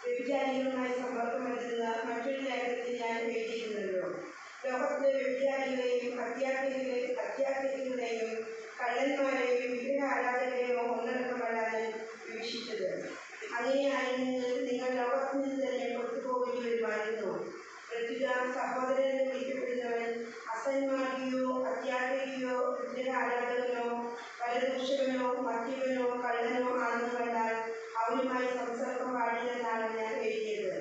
വ്യഭിചാരികളുമായി സമ്പർക്കമെത്തുന്ന മറ്റൊരു ലേഖനത്തിൽ ഞാൻ എഴുതിയിരുന്നല്ലോ. ലോകത്തിലെ വ്യഭിചാരികളെയും അത്യാഗ്രഹികളെയും കള്ളന്മാരെയും വിഗ്രഹാരാധകരെയും ഒന്നടക്കമല്ലാതെ വിവക്ഷിച്ചത്. അങ്ങനെയായിരുന്നു നിങ്ങൾ ലോകത്തിൽ നിന്ന് തന്നെ പുറത്തുപോകേണ്ടി വരുമായിരുന്നു. പ്രത്യുത സഹോദരൻ എന്ന് വിളിക്കപ്പെടുന്നവൻ അസന്മാർഗിയോ അത്യാഗ്രഹിയോ വിഗ്രഹാരാധകനോ പരദൂഷകനോ മദ്യപനോ കള്ളനോ ആണെന്ന് കണ്ടാൽ അവനുമായി സംസർഗം പാടില്ലെന്നാണ് ഞാൻ എഴുതിയത്.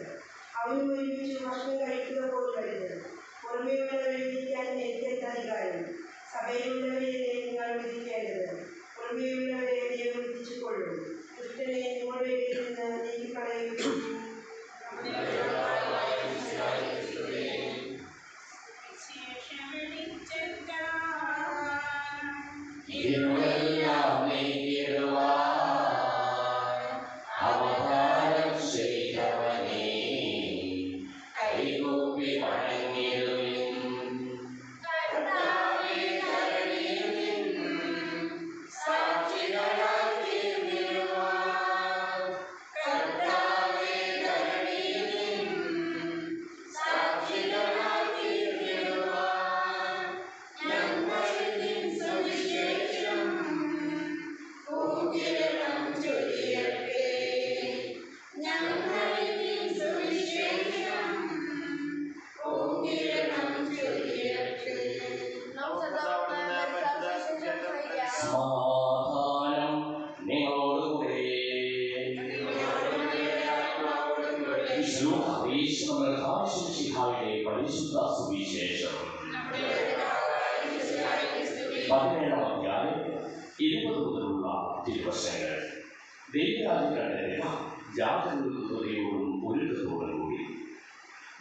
അവനും ഒരുമിച്ച് ഭക്ഷണം കഴിക്കുക പോലും വരുന്നത്. പുറമെയുള്ളവരെ വിധിക്കാൻ എനിക്ക് അധികാരം. സഭയിലുള്ളവരെയല്ലേ നിങ്ങൾ വിധിക്കേണ്ടത്. പുറമെയുള്ളവരെ ദൈവം വിധിച്ചുകൊള്ളൂ. ദുഷ്ടനെ നിങ്ങളുടെ ഇടയിൽ നിന്ന് നീക്കിക്കളയുകയും പരിശുദ്ധ സുവിശേഷം 17-ാം അധ്യായം 20 മുതലുള്ള തിരുവചനങ്ങൾ. ദൈവരാജ്യങ്ങളുടെ ജാഗ്രതയോടും ഒരുക്കത്തോടും കൂടി.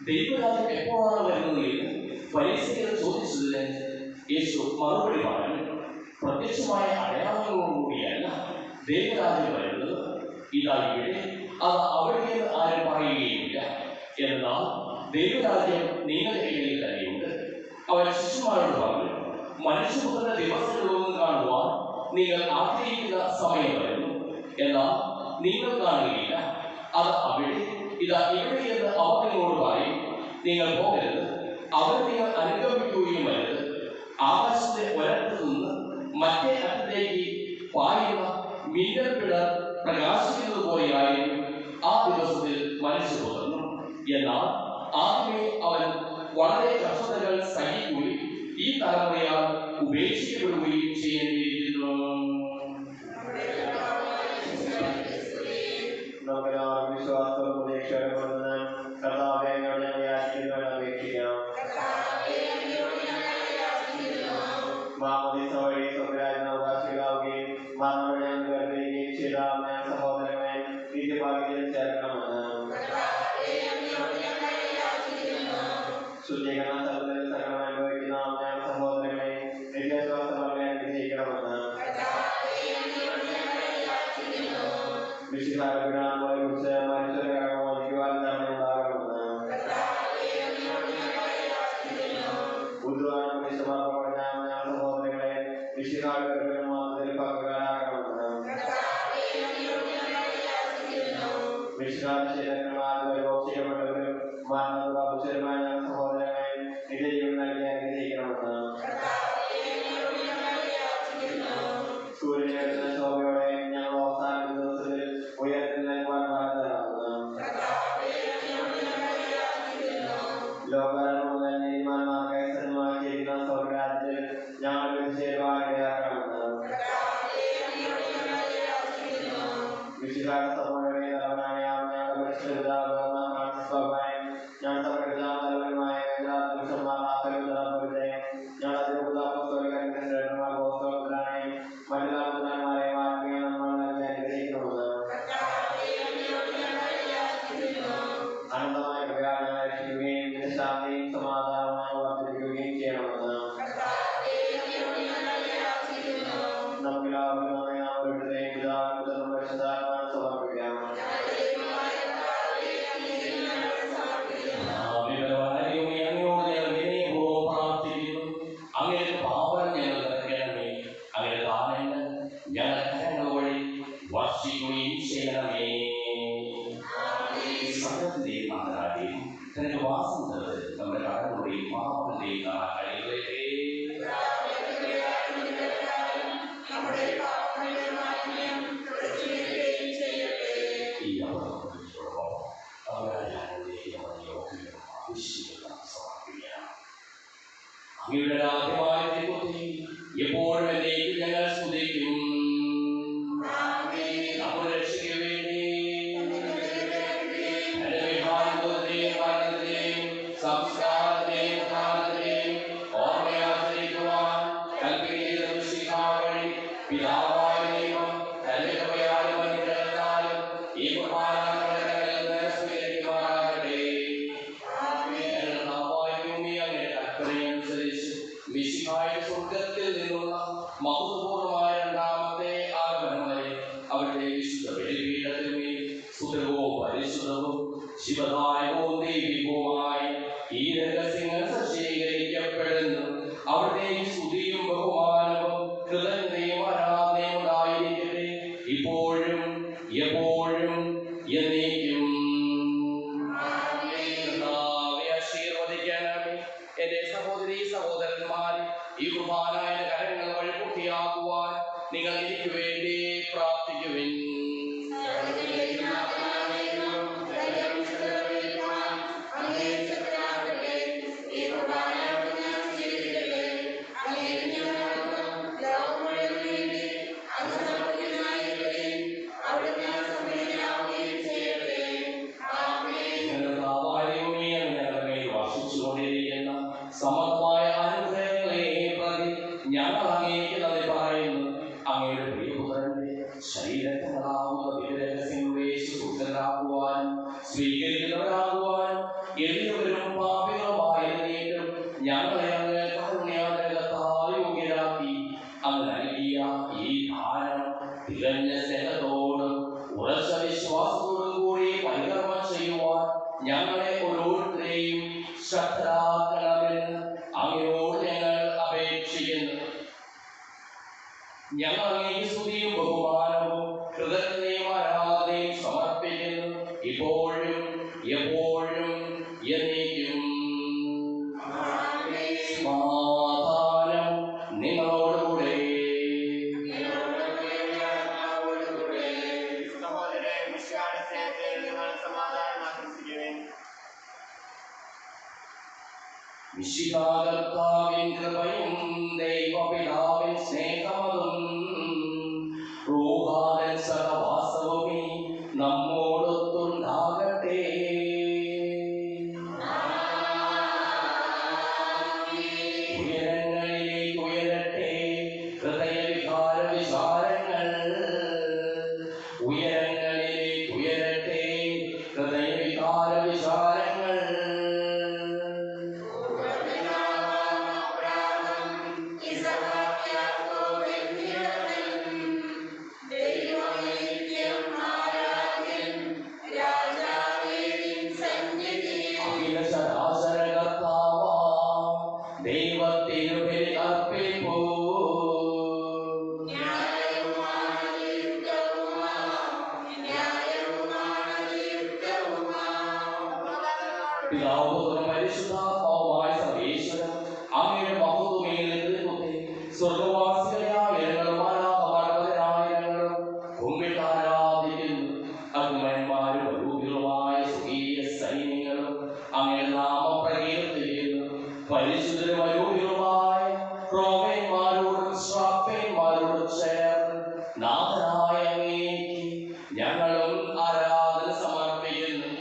ദൈവരാജ്യം എപ്പോഴാണ് വരുന്നത് എന്ന് ഫരിസേയർ ചോദിച്ചതിന് യേശു മറുപടി പറഞ്ഞു, പ്രത്യക്ഷമായ അടയാളങ്ങളോടുകൂടിയല്ല ദൈവരാജ്യം വരുന്നത്. ഇതാ ഇവിടെ, അത് അവിടെ ആരും പറയുകയില്ല. എന്നാൽ ദൈവരാജ്യം നിങ്ങളുടെ ഇടയിൽ തന്നെയുണ്ട്. അവൻ ശിശുമാരോട് പറഞ്ഞു, മനുഷ്യപുത്രന്റെ ദിവസങ്ങളൊന്നും കാണുവാൻ നിങ്ങൾ ആഗ്രഹിക്കുന്ന സമയം വരുന്നു, എന്നാൽ നിങ്ങൾ കാണുകയില്ല. അത് അവിടെ, ഇതാ ഇവിടെ എന്ന് അവർ നിങ്ങളോട് പറയും. നിങ്ങൾ പോകരുത്, അവർ നിങ്ങൾ അനുഗമിക്കുകയും വരുത്. ആകാശത്തെ ഒരറ്റത്ത് നിന്ന് മറ്റേ അറ്റത്തേക്ക് പായുന്ന മിന്നൽ പിടർ പ്രകാശിക്കുന്നത് പോലെയായിരിക്കും ആ ദിവസത്തിൽ മനുഷ്യപുത്രനും. എന്നാൽ ആദ്യമേ അവൻ വളരെ കഷ്ടതകൾ സഹിക്കുകയും ഈ തലമുറയാൽ ഉപേക്ഷിക്കപ്പെടുകയും ചെയ്യേണ്ടിയിരിക്കുന്നു. നമുക്ക് ദൈവത്തിന്റെ നാഥനായി തന്റെ വാസം തന്നത് നമ്മുടെ കടകളുടെയും പാപങ്ങളുടെയും കഴിവുകളെ ഈ അപകടത്തോടൊപ്പം സമർപ്പിക്കുകയാണ്. അങ്ങയുടെ ആദ്യമായ ദൈവത്തെ എപ്പോഴും എന്നേക്കും ഞങ്ങൾ സ്തുതിക്കും. നമ്മുടെ രക്ഷയ്ക്ക് വേണ്ടി സംസ്കാരത്തെയും പ്രാർത്ഥനയും ഓർമ്മയാചരിക്കുവാൻ കൽപ്പിക്കുന്ന വഴി പിതാവായ ദൈവം തന്റെ കൃപയാലും അനുഗ്രഹത്താലും ഈ കുർബാനകളെ സ്വീകരിക്കുവാനാകട്ടെ. അങ്ങനെ കൽപ്പനയനുസരിച്ച് മിശിഹായുടെ സ്വർഗ്ഗത്തിൽ നിന്നുള്ള മഹത്വപൂർണ്ണമായ രണ്ടാമത്തെ ആഗമനമായി അവിടുത്തെ വിശുദ്ധ ബലിപീഠത്തിന്മേൽ സുതരവും പരിശുദ്ധവും ശിവദായകവും ദൈവികവുമായി ഈ രഹസ്യങ്ങൾ സജ്ജീകരിക്കപ്പെടുന്നു. അവിടുത്തെ സ്തുതിയും ബഹുമാനവും കൃതജ്ഞതയും ആരാധനയും ഉണ്ടായിരിക്കട്ടെ, ഇപ്പോഴും എപ്പോഴും എന്നേക്കും. ആശീർവദിക്കണമേ. എന്റെ സഹോദരീ സഹോദരന്മാരെ, ഈ കുർബാനായ കരങ്ങൾ വഴി പൂർത്തിയാക്കുവാൻ നിങ്ങൾ എനിക്ക് വേണ്ടി പ്രാർത്ഥിക്കുവിൻ. സമർത്ഥമായ അനുഗ്രഹങ്ങളെ പ്രതി ഞങ്ങൾ അങ്ങേക്ക് നന്ദി പറയുന്നു. അങ്ങയുടെ പ്രിയപുത്രന്റെ ശരീരങ്ങളാവുന്ന ദിവ്യരഹസ്യങ്ങളെ ശുദ്ധരാക്കുവാനും സ്വീകരിക്കുന്നവരാകുവാനും എല്ലാവരും പാപികളുമായിരുന്നേലും ഞങ്ങളെ അങ്ങ് കാരുണ്യാനകത്താൽ യോഗ്യരാക്കി. അങ്ങ് നൽകിയ ഈ ദാനം തികഞ്ഞ സ്നേഹത്തോടും ഉറച്ച വിശ്വാസത്തോടും കൂടി പരികർമ്മം ചെയ്യുവാൻ ഞങ്ങളെ ഓരോരുത്തരെയും ശക്തരാക്കണമെന്ന് അങ്ങയോട് ഞങ്ങൾ അപേക്ഷിക്കുന്നു. ഞങ്ങൾ അങ്ങേക്ക് സ്തുതിയും ബഹുമാനവും കൃതജ്ഞതയും ആരാധനയും സമർപ്പിക്കുന്നു, ഇപ്പോഴും എപ്പോഴും എന്നേക്കും. സമാധാനം നിങ്ങളോടുകൂടെ. വിശുദ്ധാകർത്താവിൻ കൃപയും ദൈവപിതാവിൻ സ്നേഹമതും റൂഹാദൻ സഹവാസവും നമ്മോടൊത്തുണ്ടാകട്ടെ. ഉയരങ്ങളിലേക്ക് ഉയരട്ടെ ഹൃദയവികാര വിചാരങ്ങൾ. ഉയരങ്ങളിലേക്ക് ഉയരട്ടെ ഹൃദയവികാര വിചാരങ്ങൾ. ദൈവത്തിനു ബലിയർപ്പിപ്പൂ. പിതാവും പരിശുദ്ധാത്മാവുമായ സർവേശ്വരൻ അങ്ങയുടെ മഹത്വമേൽ നിലനിൽക്കട്ടെ. സ്വർഗ്ഗവാസികളായ ഞങ്ങളും മാലാഖമാരായിരങ്ങളും കുമ്പിട്ട് ആരാധിക്കുന്നു. അഗ്നിമാരും അരൂപികളുമായ സ്വകീയ സൈന്യങ്ങളും അങ്ങയുടെ നാമം പ്രകീർത്തിക്കുന്നു. പരിശുദ്ധരും അരൂപികളുമായ ക്രോവേന്മാരോടും ശ്രാപ്പേന്മാരോടും ചേർന്ന് നാഥനായ അങ്ങേക്ക് ഞങ്ങളും ആരാധന സമർപ്പിക്കുന്നു.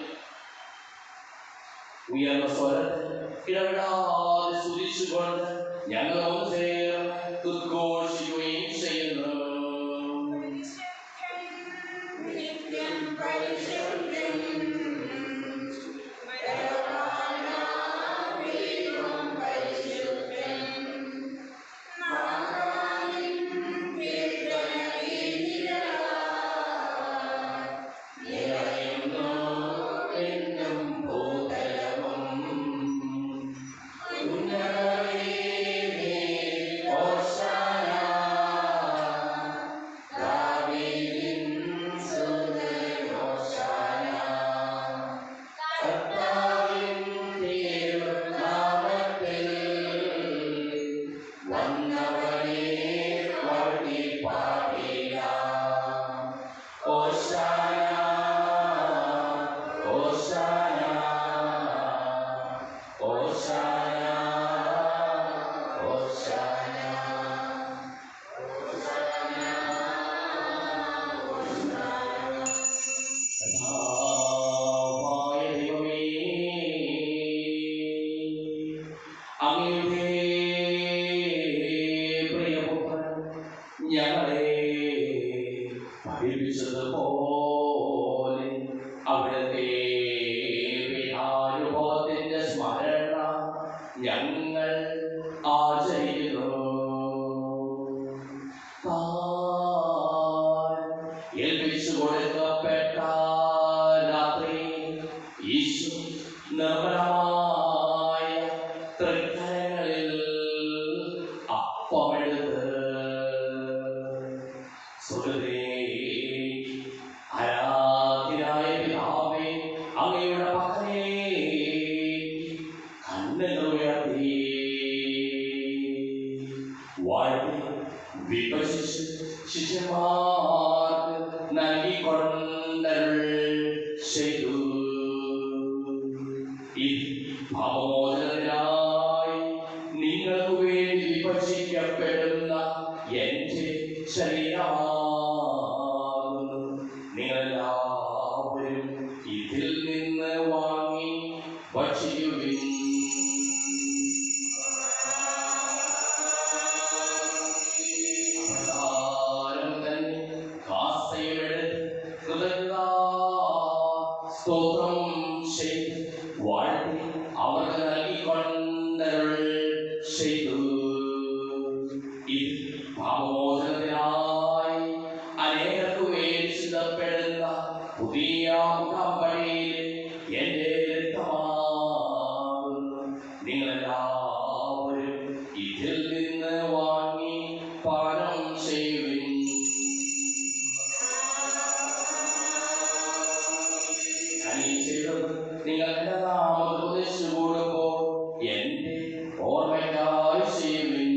ഉയർന്ന സ്വരത്തിൽ ഇടപെടാതെ സ്തുതിച്ചുകൊണ്ട് ഞങ്ങൾ ഒന്ന് ചേർന്ന് ഉദ്ഘോഷിക്കുകയും ചെയ്യുന്നു. ഞങ്ങൾ ആചരിക്കുന്നു. ഏൽപ്പിച്ചു കൊടുക്കപ്പെട്ട രാത്രി ഈശോ നിർമ്മലമായ തൃക്കരങ്ങളിൽ അപ്പമെടുത്ത് സുഹൃതേ ആരാധ്യനായ പിതാവേ, അങ്ങയുടെ പക്കലേ കണ്ണുകൾ ഉയർത്തി വാഴ്ത്തി വിഭജിച്ച് ശിഷ്യന്മാർക്ക് നൽകിക്കൊണ്ടരുൾ ചെയ്തു. ഇത് പാപമോചനത്തിനായി നിങ്ങൾക്ക് വേണ്ടി വിഭജിക്കപ്പെടുന്ന എന്റെ ശരീരമാകുന്നു. നിങ്ങളെല്ലാവരും ഇതിൽ നിന്ന് വാങ്ങി ഭക്ഷിക്കുവിൻ. സ്തോത്രം ചെയ്ത് വാഴ്ത്തി അവർക്ക് നൽകിക്കൊണ്ടരുൾ ചെയ്തു. ഇത് പാപമോചനത്തിനായി അനേകർക്ക് വേണ്ടി ചിന്തപ്പെടുന്ന പുതിയ ഉടമ്പടിയിലെ എന്റെ രക്തമാകുന്നു. നിങ്ങളെല്ലാവരും ഇതിൽ നിന്ന് വാങ്ങി പാനം ചെയ്യുവിൻ. നിങ്ങൾ എന്റെ നാമത്തിൽ ഉപദേശിച്ചു കൂടുമ്പോൾ എന്റെ ഓർമ്മയ്ക്കായി ചെയ്യുവിൻ.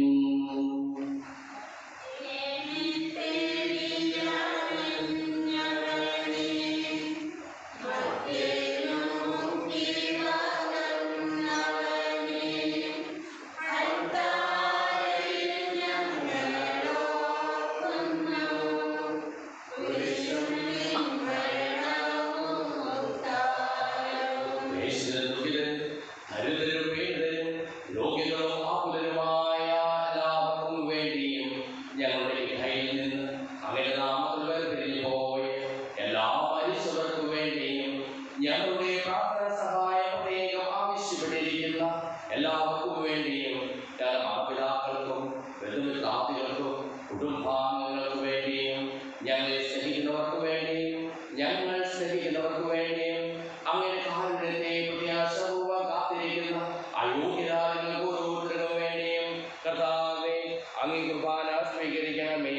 ഞങ്ങളുടെ പ്രാർത്ഥന സഹായം പ്രത്യേകം ആവശ്യപ്പെട്ടിരിക്കുന്ന എല്ലാവർക്കും വേണ്ടിയും മാതാപിതാക്കൾക്കും ബന്ധുമിത്രാദികൾക്കും കുടുംബാംഗങ്ങൾക്ക് വേണ്ടിയും ഞങ്ങളെ സ്നേഹിക്കുന്നവർക്ക് വേണ്ടിയും ഞങ്ങൾ സ്നേഹിക്കുന്നവർക്ക് വേണ്ടിയും അങ്ങനെ കാരുണ്യത്തെ പ്രത്യാശപൂർവ്വം കാത്തിരിക്കുന്ന അയോഗ്യരാജങ്ങൾക്ക് ഓരോരുത്തർക്കും വേണ്ടിയും കർത്താവേ അങ്ങേ കുർബാന സ്വീകരിക്കണമേ.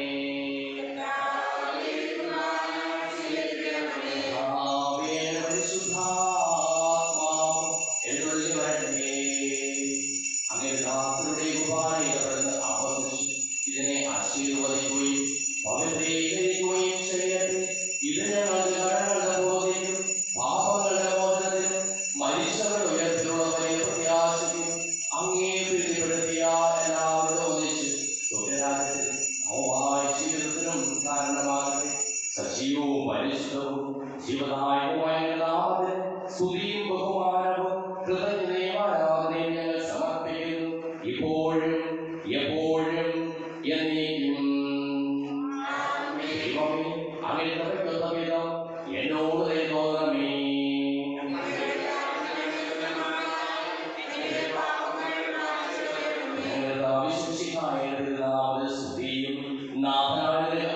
ഇതിനെ ആശീർവദിക്കുകയും പവിത്രീകരിക്കുകയും ചെയ്യട്ടെ. ഇത് ഞങ്ങളുടെ കടങ്ങളുടെ ബോധ്യത്തിനും പാപങ്ങളുടെ മോചനത്തിനും മരിച്ചവരുടെ ഉയർത്തിലുള്ള വലിയ പ്രത്യാശയ്ക്കും അങ്ങേ പ്രീതിപ്പെടുത്തിയ എല്ലാവരും ഒന്നിച്ച് സ്വർഗ്ഗരാജ്യത്തിൽ നവമായ ജീവിതത്തിനും കാരണമാകട്ടെ. സജീവവും പരിശുദ്ധവും ജീവദായകവുമായ നാമത്തിൽ സ്തുതിയും ബഹുമാനവും കൃതജ്ഞതയും ആരാധനയും ഞങ്ങൾ സമർപ്പിക്കുന്നു, ഇപ്പോഴും എപ്പോഴും എന്നേക്കും. ദൈവമേ, അങ്ങേ കൃപയ്ക്കൊത്ത വിധം എന്നോട് തോന്നണമേ. സ്തുതിയും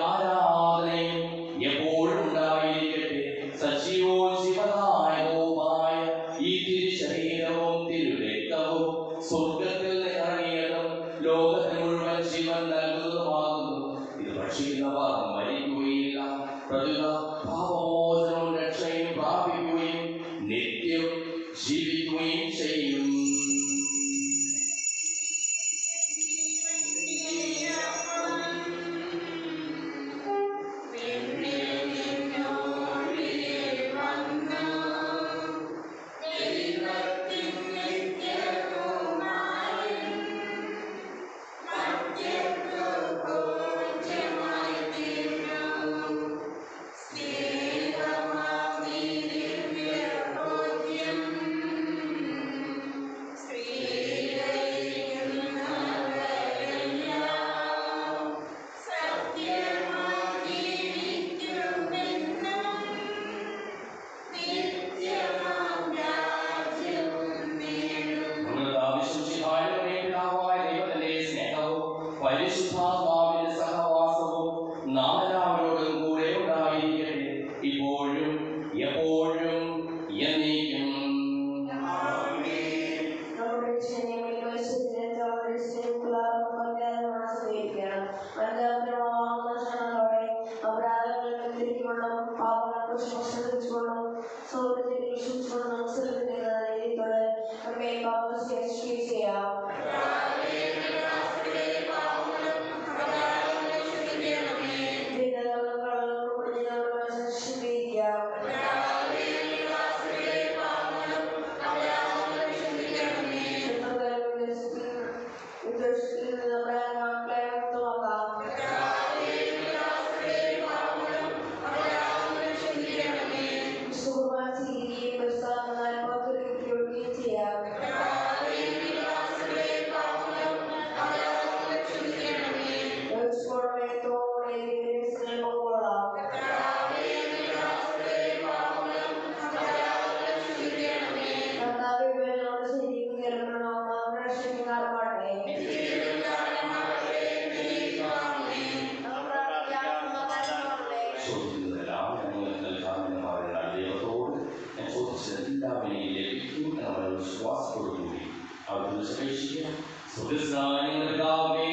ആരാധനയും എപ്പോഴും ഉണ്ടായിരിക്കട്ടെ. സജീവവും ശിവദായകവുമായ ഈ തിരുശരീരവും തിരുരക്തവും സ്വർഗത്തിൽ ഇറങ്ങിയതും ലോകത്തിന് മുഴുവൻ ജീവൻ നൽകുന്നതുമാകുന്നു. ഇത് ഭക്ഷിക്കുന്നവർ മരിക്കുകയില്ല, പ്രതുത പാപമോചനവും രക്ഷയും പ്രാപിക്കുകയും നിത്യം ജീവിക്കുകയും ചെയ്യും. വിശ്വാസത്തോടുകൂടി അവിടുന്ന് അപേക്ഷിക്കാം. സുഖസ്നാനങ്ങളുടെ പിതാവേ,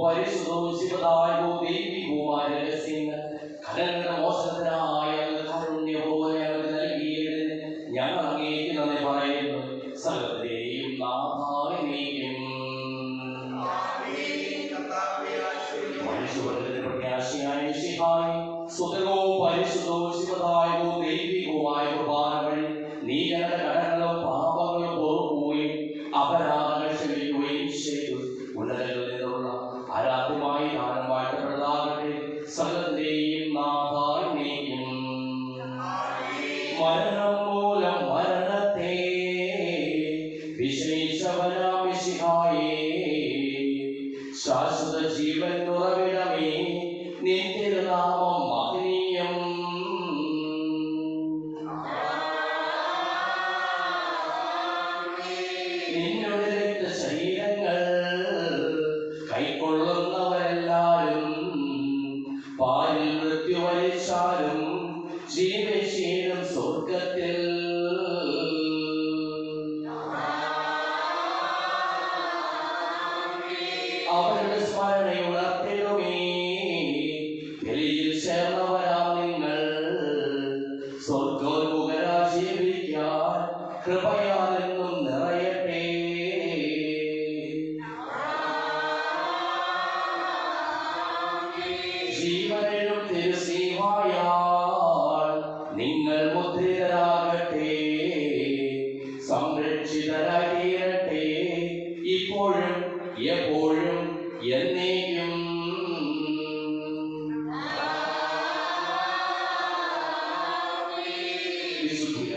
പരിശുദ്ധവും ശിവദായകവും ദൈവികവുമായ രഹസ്യങ്ങൾ ഘടനയുടെ മോശത്തിനായ പരിശുദ്ധവും ശിവദായകവും ദൈവികവുമായ കുർബാന വഴി നീ ഞങ്ങളുടെ കടങ്ങളും പാപങ്ങളും പൊറുക്കുകയും അപരാധങ്ങൾ ക്ഷമിക്കുകയും ചെയ്തു. ഉന്നതങ്ങളിൽ നിന്നുള്ള ആരാധ്യമായി ദാനം വാഴ്ത്തപ്പെടാകട്ടെ. സകലത്തിന്റെയും നാഥായും മരണം മൂലം മരണത്തെ വിശേഷവനാം മിശിഹായേ, ശാശ്വത ജീവൻ ഉറവിടമേ, നിൻ തിരുനാമം മഹനീയം. നിന്നുടെ രക്തശരീരങ്ങൾ കൈക്കൊള്ളുന്നവരെല്ലാരും പാലിൽ മൃത്യു വരിച്ചാലും ജീവശീലം സ്വർഗത്തിൽ. അവരുടെ സ്മരണയുണർത്തിടുമേ. ബലിയിൽ ചേർന്നവരാം നിങ്ങൾ സ്വർഗോന്മുഖരായി ജീവിക്കാൻ കൃപയാലെന്നും നിറയട്ടെ. ജീവനും തിരുസീമായാൽ നിങ്ങൾ മുദ്രിതരാകട്ടെ, സംരക്ഷിതരായി തീരട്ടെ, ഇപ്പോഴും എപ്പോഴും എന്നേക്കും. വിശുദ്ധി